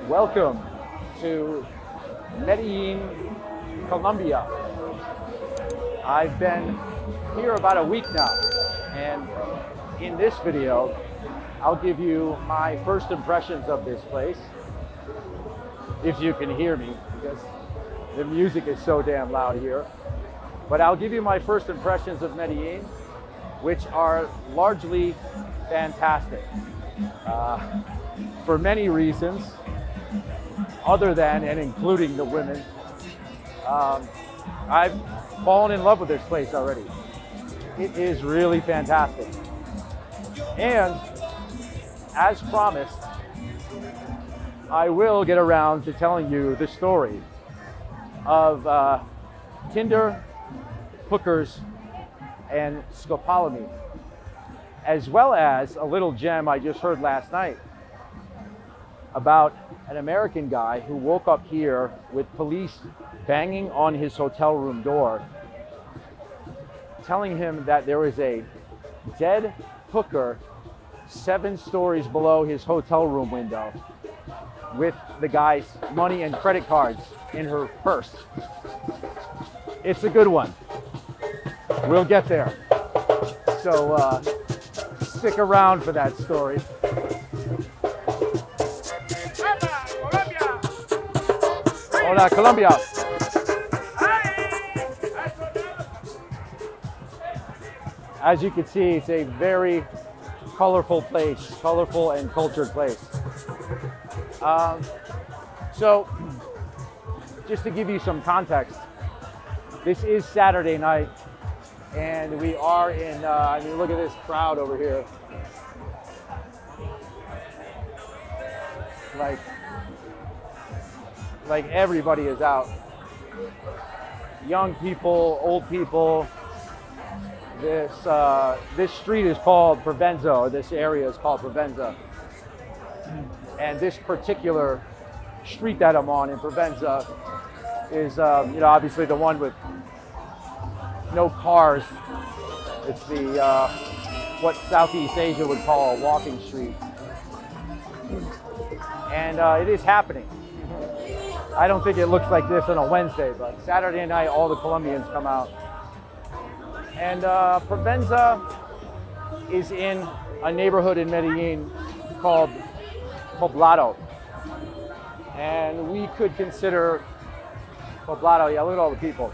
Welcome to Medellin, Colombia. I've been here about a week now, and in this video, I'll give you my first impressions of this place, if you can hear me, because the music is so damn loud here. But I'll give you my first impressions of Medellin, which are largely fantastic, for many reasons, other than and including the women. I've fallen in love with this place already. It is really fantastic. And as promised, I will get around to telling you the story of Tinder, hookers, and scopolamine, as well as a little gem I just heard last night about an American guy who woke up here with police banging on his hotel room door, telling him that there was a dead hooker 7 stories below his hotel room window with the guy's money and credit cards in her purse. It's a good one. We'll get there. So stick around for that story. Hola, Colombia. As you can see, it's a very colorful place, colorful and cultured place. So, just to give you some context, this is Saturday night, and we are in, I mean, look at this crowd over here. Like everybody is out. Young people, old people. This street is called Provenza, or this area is called Provenza. And this particular street that I'm on in Provenza is, obviously the one with no cars. It's the, what Southeast Asia would call a walking street. And it is happening. I don't think it looks like this on a Wednesday, but Saturday night, all the Colombians come out. And Provenza is in a neighborhood in Medellin called Poblado. And we could consider Poblado, yeah, look at all the people.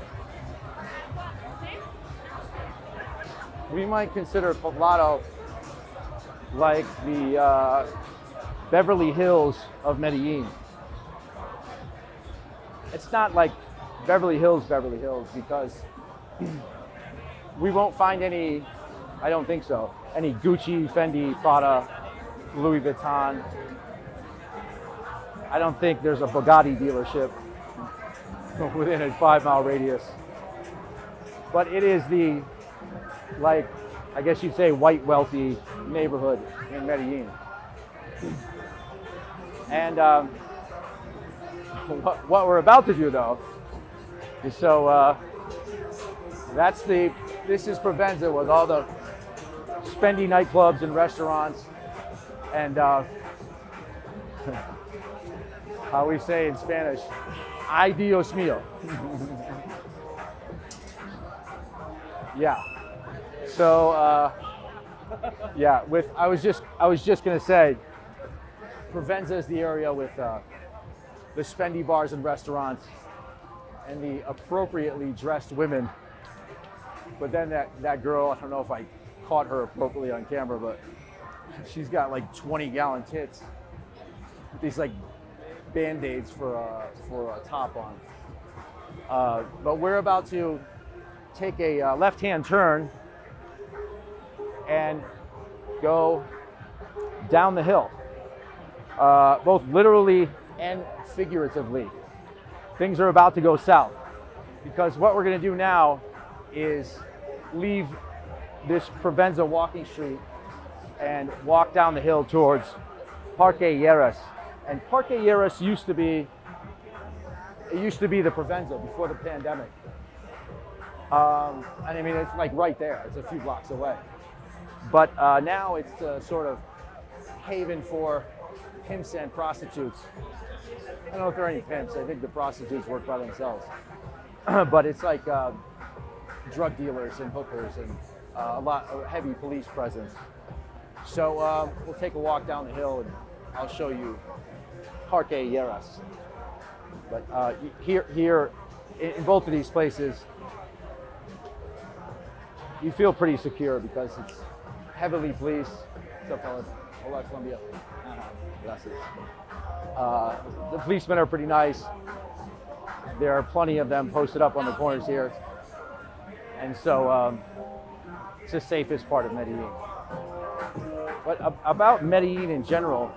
We might consider Poblado like the Beverly Hills of Medellin. It's not like Beverly Hills, because we won't find any, I don't think so, any Gucci, Fendi, Prada, Louis Vuitton. I don't think there's a Bugatti dealership within a 5-mile radius. But it is the, like, I guess you'd say white wealthy neighborhood in Medellin. And what we're about to do though is this is Provenza with all the spendy nightclubs and restaurants, and how we say in Spanish, ay Dios mío. Yeah. So yeah, I was just gonna say, Provenza is the area with the spendy bars and restaurants and the appropriately dressed women. But then that girl, I don't know if I caught her appropriately on camera, but she's got like 20-gallon tits with these like Band-Aids for a top on. But we're about to take a left-hand turn and go down the hill, both literally and figuratively. Things are about to go south, because what we're going to do now is leave this Provenza walking street and walk down the hill towards Parque Lleras. And Parque Lleras used to be the Provenza before the pandemic. And I mean, it's like right there. It's a few blocks away. But now it's sort of haven for pimps and prostitutes. I don't know if there are any pimps. I think the prostitutes work by themselves. But it's like drug dealers and hookers and a lot of heavy police presence. So we'll take a walk down the hill and I'll show you Parque Lleras. But here in both of these places, you feel pretty secure because it's heavily policed. What's up, fellas? Hola, Colombia. Gracias. The policemen are pretty nice. There are plenty of them posted up on the corners here. And so it's the safest part of Medellin. But about Medellin in general,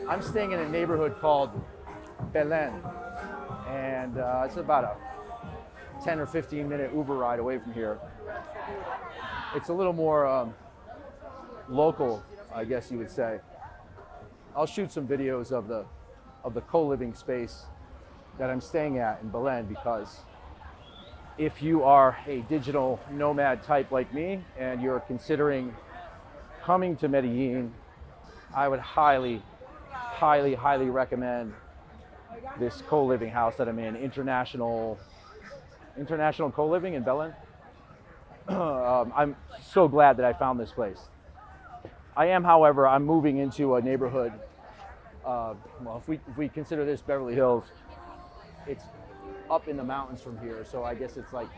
I'm staying in a neighborhood called Medellin. And it's about a 10 or 15 minute Uber ride away from here. It's a little more local, I guess you would say. I'll shoot some videos of the co-living space that I'm staying at in Medellin, because if you are a digital nomad type like me and you're considering coming to Medellin, I would highly recommend this co-living house that I'm in, international co-living in Medellin. I'm so glad that I found this place. I am, however, I'm moving into a neighborhood. Well, if we consider this Beverly Hills, it's up in the mountains from here. So I guess it's like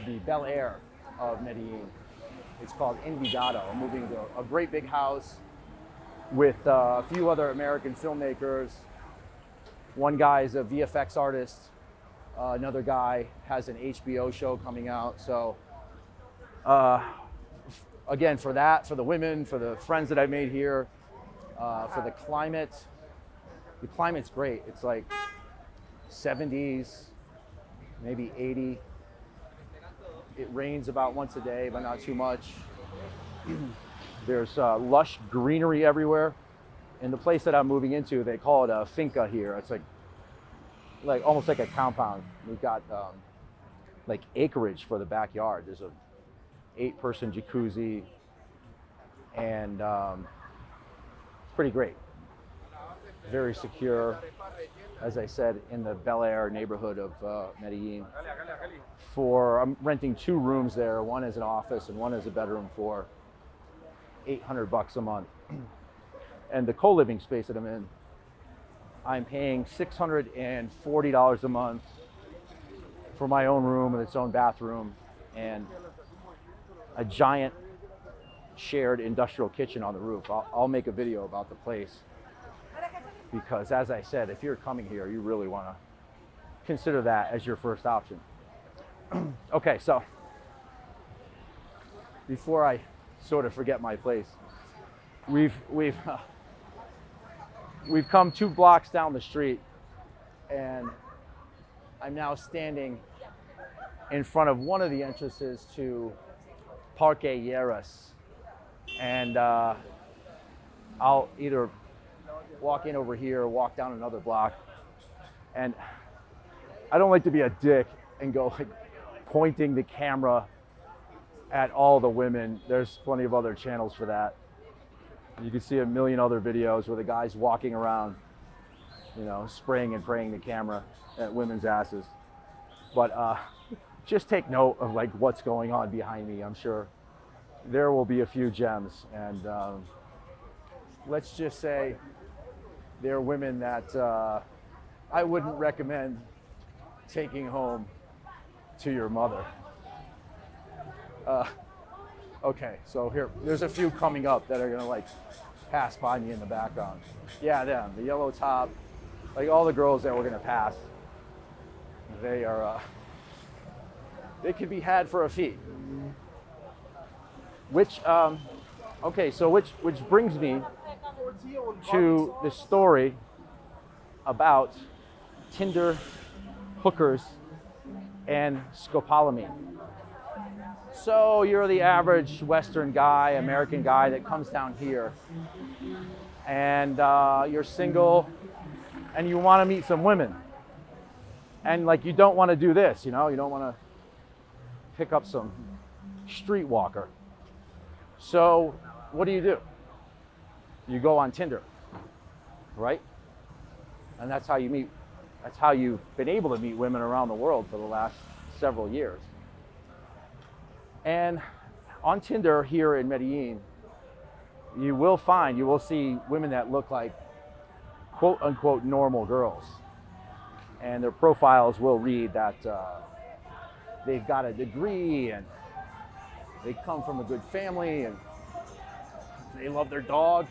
the Bel Air of Medellin. It's called Envigado. I'm moving to a great big house with a few other American filmmakers. One guy is a VFX artist. Another guy has an HBO show coming out. So again, for the women, for the friends that I made here, for the climate's great. It's like 70s, maybe 80. It rains about once a day, but not too much. There's lush greenery everywhere. In the place that I'm moving into, they call it a finca here. It's like almost like a compound. We've got like acreage for the backyard. There's a 8-person jacuzzi, and it's pretty great. Very secure, as I said, in the Bel Air neighborhood of Medellin. I'm renting 2 rooms there. One is an office and one is a bedroom for $800 a month. And the co-living space that I'm in, I'm paying $640 a month for my own room with its own bathroom and a giant shared industrial kitchen on the roof. I'll make a video about the place, because as I said, if you're coming here, you really want to consider that as your first option. Okay, so before I sort of forget my place, we've come 2 blocks down the street, and I'm now standing in front of one of the entrances to Parque Lleras, and I'll either walk in over here or walk down another block. And I don't like to be a dick and go like pointing the camera at all the women. There's plenty of other channels for that. You can see a million other videos where the guy's walking around, you know, spraying and praying the camera at women's asses. But just take note of like what's going on behind me. I'm sure there will be a few gems, and let's just say they're women that I wouldn't recommend taking home to your mother. Okay, so there's a few coming up that are gonna like pass by me in the background. Yeah, them, the yellow top, like all the girls that we're gonna pass. They are, they could be had for a fee. Which, okay, so which brings me to the story about Tinder, hookers, and scopolamine. So you're the average Western guy, American guy that comes down here, and you're single, and you want to meet some women, and like you don't want to do this, you know, you don't want to pick up some streetwalker. So what do? You go on Tinder, right? And that's how you meet, that's how you've been able to meet women around the world for the last several years. And on Tinder here in Medellin, you will see women that look like quote unquote normal girls. And their profiles will read that they've got a degree and they come from a good family and they love their dog.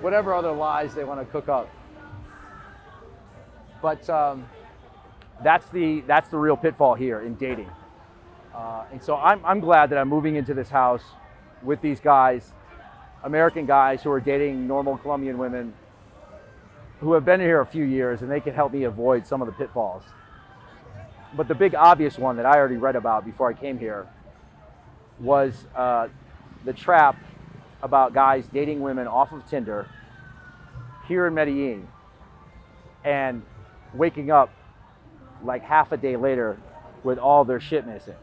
Whatever other lies they want to cook up. But that's the real pitfall here in dating. And so I'm glad that I'm moving into this house with these guys, American guys who are dating normal Colombian women who have been here a few years, and they can help me avoid some of the pitfalls. But the big obvious one that I already read about before I came here was the trap about guys dating women off of Tinder here in Medellin and waking up like half a day later with all their shit missing.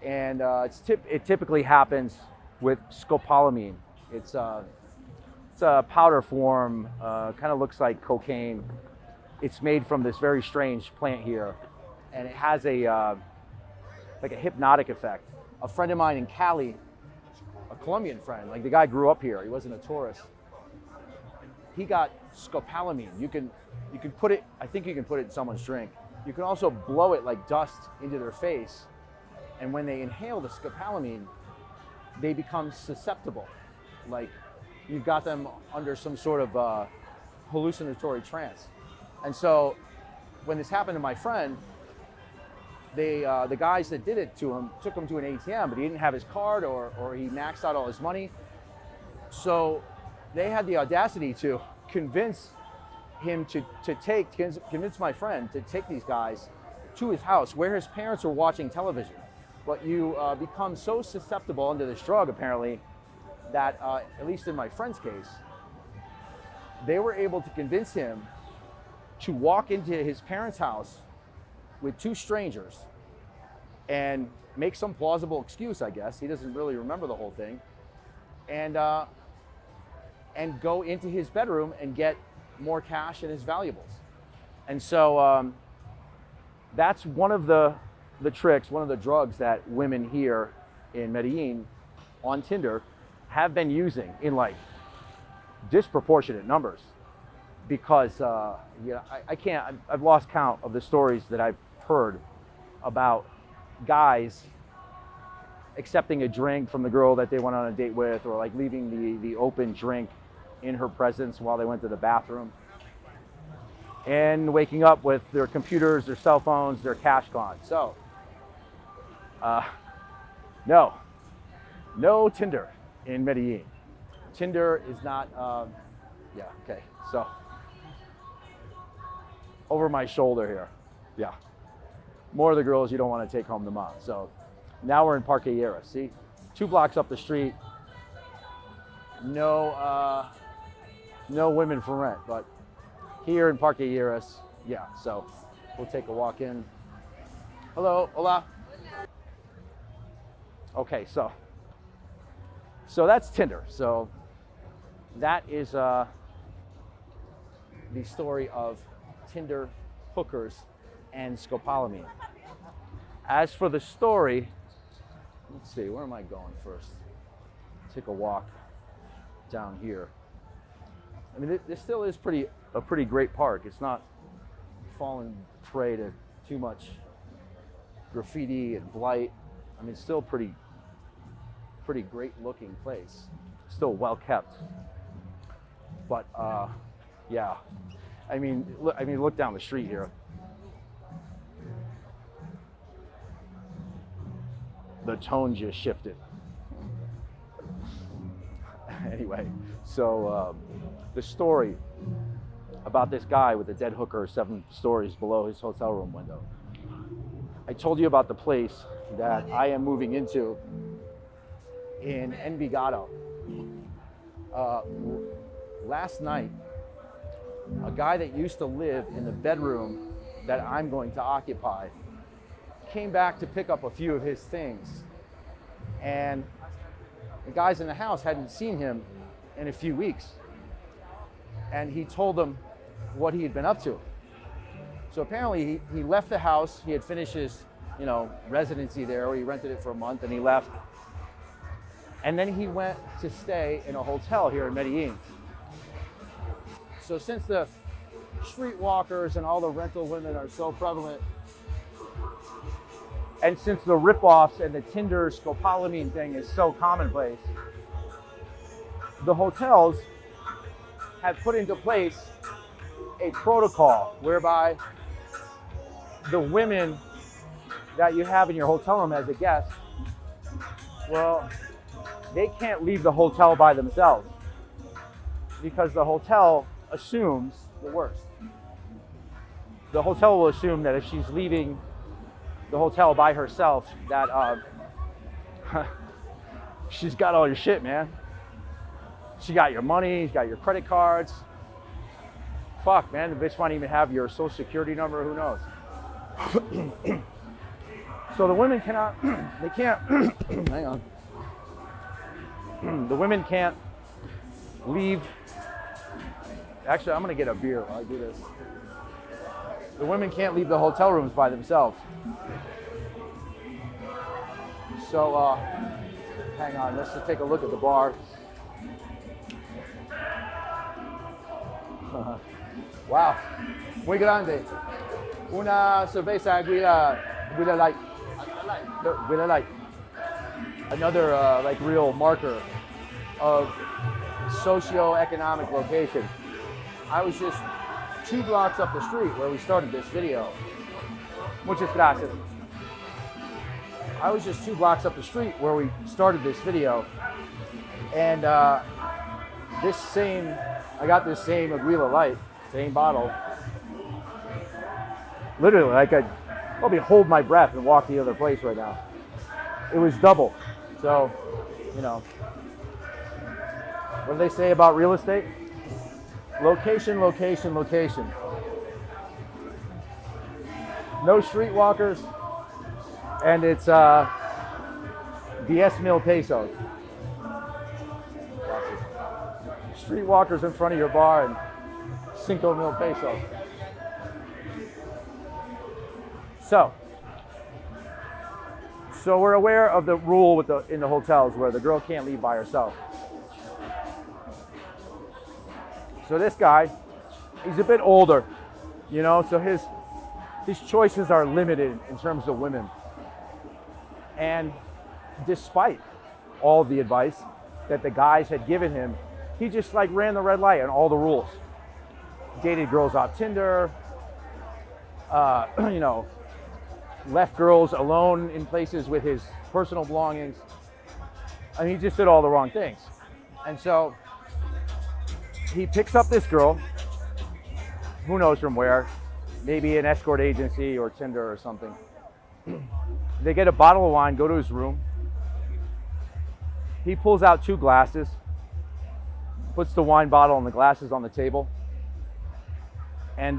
And it typically happens with scopolamine. It's a powder form, kind of looks like cocaine. It's made from this very strange plant here, and it has like a hypnotic effect. A friend of mine in Cali, a Colombian friend, like the guy grew up here, he wasn't a tourist. He got scopolamine. You can put it, I think you can put it in someone's drink. You can also blow it like dust into their face. And when they inhale the scopolamine, they become susceptible. Like you've got them under some sort of hallucinatory trance. And so when this happened to my friend, the guys that did it to him took him to an ATM, but he didn't have his card or he maxed out all his money. So they had the audacity to convince him convince my friend to take these guys to his house where his parents were watching television. But you become so susceptible under this drug, apparently, that at least in my friend's case, they were able to convince him to walk into his parents' house with two strangers and make some plausible excuse, I guess. He doesn't really remember the whole thing. And go into his bedroom and get more cash and his valuables. And so that's one of the tricks, one of the drugs that women here in Medellin on Tinder have been using in like disproportionate numbers. Because I've lost count of the stories that I've heard about guys accepting a drink from the girl that they went on a date with, or like leaving the open drink in her presence while they went to the bathroom, and waking up with their computers, their cell phones, their cash gone. So, no Tinder in Medellin. Tinder is not, okay, so. Over my shoulder here, yeah. More of the girls you don't want to take home to mom. So now we're in Parque Lleras, see? 2 blocks up the street, no women for rent, but here in Parque Lleras, yeah, so we'll take a walk in. Hello, hola. Okay, so that's Tinder. So that is the story of Tinder hookers and scopolamine. As for the story, let's see, where am I going first? Take a walk down here. I mean, this still is a pretty great park. It's not fallen prey to too much graffiti and blight. I mean, it's still pretty great looking place. Still well kept. But yeah. I mean, look down the street here. The tone just shifted. Anyway, so the story about this guy with a dead hooker 7 stories below his hotel room window. I told you about the place that I am moving into in Envigado. Last night, a guy that used to live in the bedroom that I'm going to occupy came back to pick up a few of his things. And the guys in the house hadn't seen him in a few weeks. and he told them what he had been up to. So apparently he left the house. He had finished his, residency there, or he rented it for a month, and he left. And then he went to stay in a hotel here in Medellin. So since the streetwalkers and all the rental women are so prevalent, and since the ripoffs and the Tinder scopolamine thing is so commonplace, the hotels have put into place a protocol whereby the women that you have in your hotel room as a guest, well, they can't leave the hotel by themselves because the hotel assumes the worst. The hotel will assume that if she's leaving the hotel by herself, that she's got all your shit, man. She got your money, she's got your credit cards. Fuck, man, the bitch might even have your social security number, who knows? So the women cannot, they can't, hang on. The women can't leave. Actually, I'm gonna get a beer while I do this. The women can't leave the hotel rooms by themselves. So, hang on, let's just take a look at the bar. Wow, muy grande. Una cerveza Guida Light. Guida Light. Another like real marker of socio-economic location. I was just 2 blocks up the street where we started this video. Muchas gracias. I was just 2 blocks up the street where we started this video, and I got this same Aguila Light, same bottle. Literally, I could probably hold my breath and walk the other place right now. It was double. So, what do they say about real estate? Location, location, location. No streetwalkers, and it's 10,000 pesos. Streetwalkers in front of your bar and 5,000 pesos. So we're aware of the rule in the hotels where the girl can't leave by herself. So this guy, he's a bit older, so his choices are limited in terms of women. And despite all the advice that the guys had given him, he just ran the red light on all the rules. Dated girls off Tinder, left girls alone in places with his personal belongings. I mean, he just did all the wrong things. And so he picks up this girl, who knows from where, maybe an escort agency or Tinder or something. They get a bottle of wine, go to his room. He pulls out 2 glasses, puts the wine bottle and the glasses on the table, and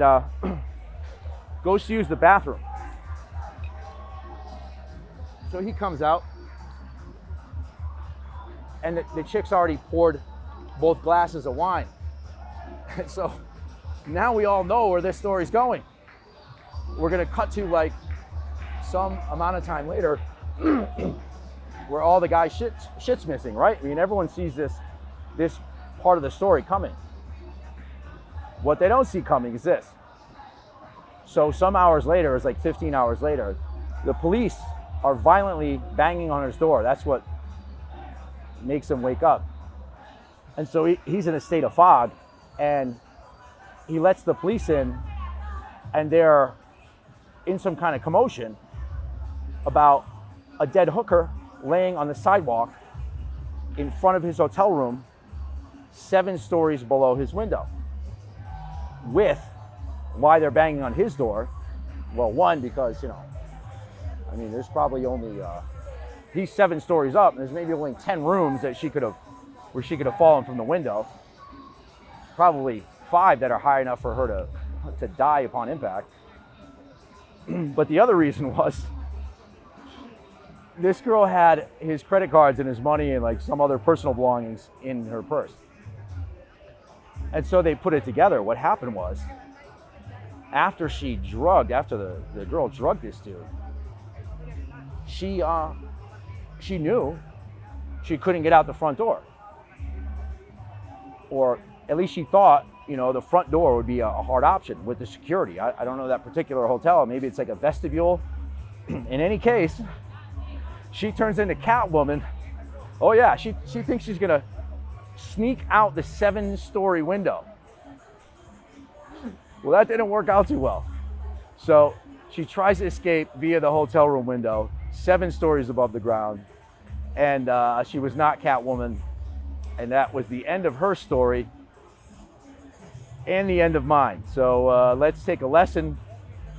goes to use the bathroom. So he comes out, and the chick's already poured both glasses of wine. And so now we all know where this story's going. We're gonna cut to some amount of time later where all the guy's shit's missing, right? I mean, everyone sees this part of the story coming. What they don't see coming is this. So some hours later, it's 15 hours later, the police are violently banging on his door. That's what makes him wake up. And so he's in a state of fog, and he lets the police in, and they're in some kind of commotion about a dead hooker laying on the sidewalk in front of his hotel room, 7 stories below his window. With why they're banging on his door, well, one, because there's probably only he's 7 stories up, and there's maybe only 10 rooms that where she could have fallen from the window. Probably 5 that are high enough for her to die upon impact. But the other reason was this girl had his credit cards and his money and some other personal belongings in her purse. And so they put it together. What happened was, after the girl drugged this dude, she knew she couldn't get out the front door. Or at least she thought, the front door would be a hard option with the security. I don't know that particular hotel. Maybe it's like a vestibule. In any case, she turns into Catwoman. Oh yeah, she thinks she's gonna sneak out the 7-story window. Well, that didn't work out too well. So she tries to escape via the hotel room window, 7 stories above the ground. And she was not Catwoman. And that was the end of her story and the end of mine. So let's take a lesson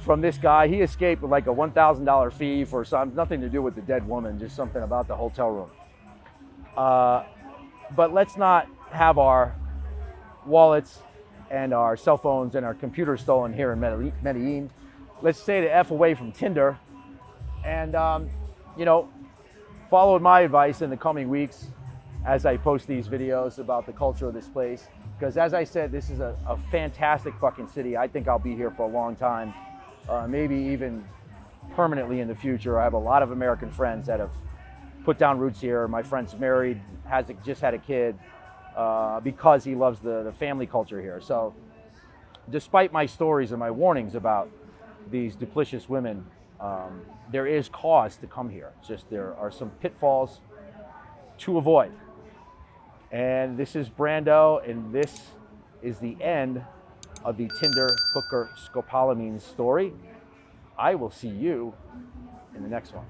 from this guy. He escaped with like a $1,000 fee for nothing to do with the dead woman, just something about the hotel room. But let's not have our wallets and our cell phones and our computers stolen here in Medellin. Let's stay the F away from Tinder and, follow my advice in the coming weeks as I post these videos about the culture of this place. Because as I said, this is a fantastic fucking city. I think I'll be here for a long time, maybe even permanently in the future. I have a lot of American friends that have put down roots here. My friend's married, just had a kid, because he loves the family culture here. So despite my stories and my warnings about these duplicitous women, there is cause to come here. It's just there are some pitfalls to avoid. And this is Brando, and this is the end of the Tinder hooker scopolamine story. I will see you in the next one.